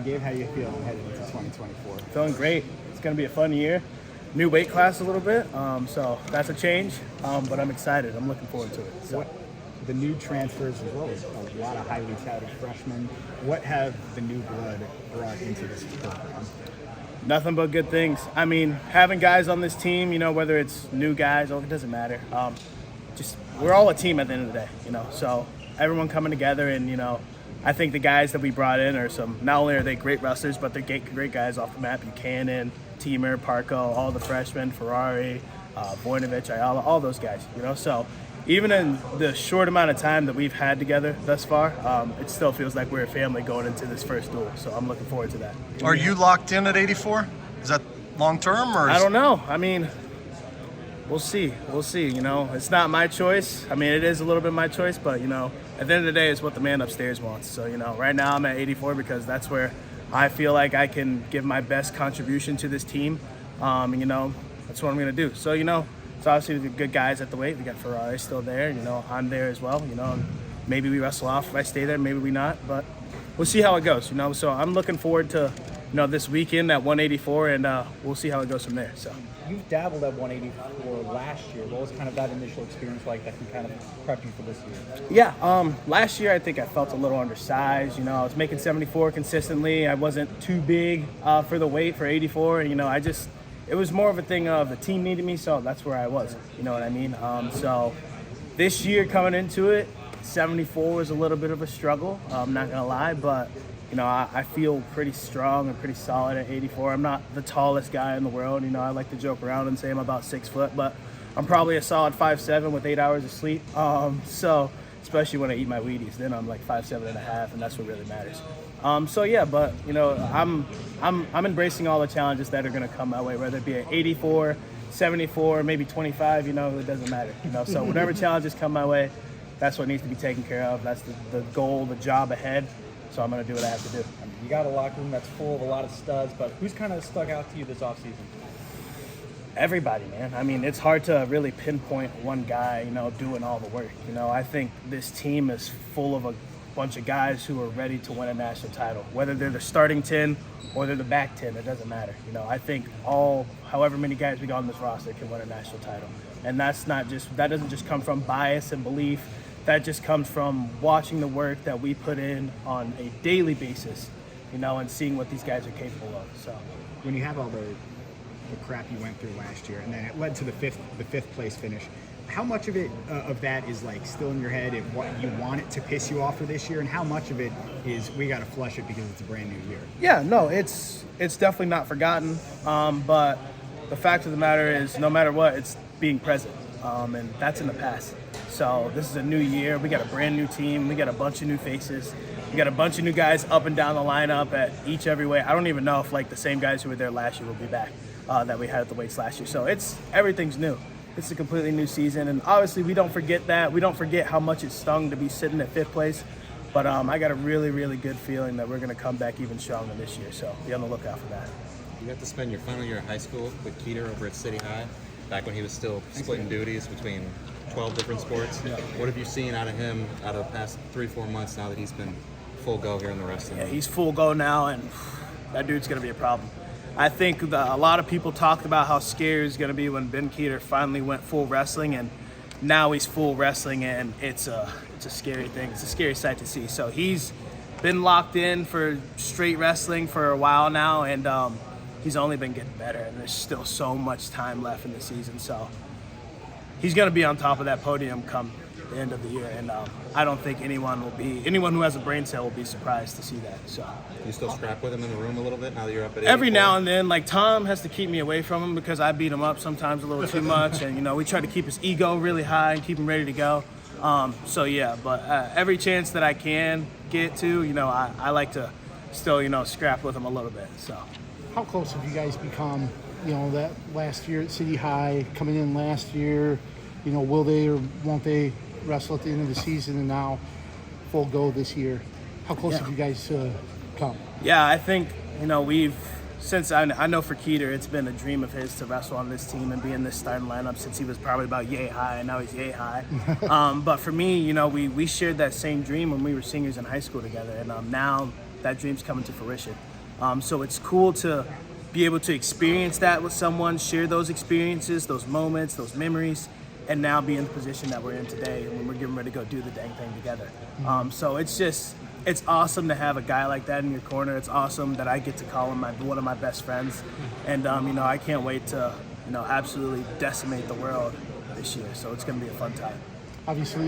Gabe, how you feeling heading into 2024? Feeling great. It's going to be a fun year. New weight class a little bit, so that's a change, but I'm excited. I'm looking forward to it. So. The new transfers as well as a lot of highly touted freshmen. What have the new blood brought into this program? Nothing but good things. I mean, having guys on this team, whether it's new guys, it doesn't matter. We're all a team at the end of the day, so everyone coming together and, I think the guys that we brought in are not only are they great wrestlers, but they're great guys off the map. Buchanan, Teamer, Parco, all the freshmen, Ferrari, Voinovich, Ayala, all those guys, so even in the short amount of time that we've had together thus far, it still feels like we're a family going into this first duel. So I'm looking forward to that. Are you locked in at 84? Is that long term or? I don't know. I mean, we'll see. It's not my choice. I mean, it is a little bit my choice, but at the end of the day, it's what the man upstairs wants. So right now I'm at 84 because that's where I feel like I can give my best contribution to this team. That's what I'm gonna do. So it's obviously the good guys at the weight. We got Ferrari still there. I'm there as well. Maybe we wrestle off if I stay there. Maybe we not. But we'll see how it goes. So I'm looking forward to this weekend at 184, and we'll see how it goes from there. So you've dabbled at 184 last year. What was kind of that initial experience like that can kind of prep you for this year? Yeah. Last year I think I felt a little undersized. I was making 74 consistently. I wasn't too big for the weight for 84, and it was more of a thing of the team needed me, so that's where I was. You know what I mean? So this year coming into it, 74 was a little bit of a struggle. I'm not going to lie, but, I feel pretty strong and pretty solid at 84. I'm not the tallest guy in the world. I like to joke around and say I'm about 6 foot, but I'm probably a solid 5'7" with 8 hours of sleep. So especially when I eat my Wheaties, then I'm like 5'7" and a half, and that's what really matters. I'm embracing all the challenges that are going to come my way, whether it be at 84, 74, maybe 25, it doesn't matter. So whatever challenges come my way, that's what needs to be taken care of. That's the goal, the job ahead. So I'm going to do what I have to do. You got a locker room that's full of a lot of studs, but who's kind of stuck out to you this offseason? Everybody, man. I mean, it's hard to really pinpoint one guy, doing all the work. I think this team is full of a bunch of guys who are ready to win a national title. Whether they're the starting 10 or they're the back 10, it doesn't matter. I think however many guys we got on this roster can win a national title. And that doesn't just come from bias and belief. That just comes from watching the work that we put in on a daily basis, and seeing what these guys are capable of. So when you have all the crap you went through last year, and then it led to the fifth place finish, how much of that is like still in your head and what you want it to piss you off for this year, and how much of it is we got to flush it because it's a brand new year? Yeah, no, it's definitely not forgotten. But the fact of the matter is, no matter what, it's being present, and that's in the past. So this is a new year. We got a brand new team. We got a bunch of new faces. We got a bunch of new guys up and down the lineup at every weight. I don't even know if the same guys who were there last year will be back that we had at the weights last year. So everything's new. It's a completely new season, and obviously we don't forget that. We don't forget how much it stung to be sitting at 5th place. But I got a really, really good feeling that we're going to come back even stronger this year. So be on the lookout for that. You got to spend your final year of high school with Keeter over at City High, back when he was still splitting duties between 12 different sports. Yeah. What have you seen out of him out of the past 3-4 months now that he's been full go here in the wrestling? Yeah, he's full go now, and that dude's going to be a problem. I think a lot of people talked about how scary it's going to be when Ben Keeter finally went full wrestling, and now he's full wrestling, and it's a scary thing. It's a scary sight to see. So he's been locked in for straight wrestling for a while now, and he's only been getting better, and there's still so much time left in the season. So he's going to be on top of that podium come the end of the year, and I don't think anyone who has a brain cell will be surprised to see that. So you still scrap with him in the room a little bit now that you're up at 84? Every now and then, Tom has to keep me away from him because I beat him up sometimes a little too much, and we try to keep his ego really high and keep him ready to go. But every chance that I can get to, I like to still scrap with him a little bit. So how close have you guys become? That last year at City High, coming in last year, will they or won't they wrestle at the end of the season, and now full go this year? How close have you guys come? Yeah, I think, since I know for Keeter, it's been a dream of his to wrestle on this team and be in this starting lineup since he was probably about yay high, and now he's yay high. But for me, we shared that same dream when we were seniors in high school together, and now that dream's coming to fruition. So it's cool to be able to experience that with someone, share those experiences, those moments, those memories, and now be in the position that we're in today when we're getting ready to go do the dang thing together. So it's awesome to have a guy like that in your corner. It's awesome that I get to call him one of my best friends. And, I can't wait to, absolutely decimate the world this year. So it's going to be a fun time. Obviously,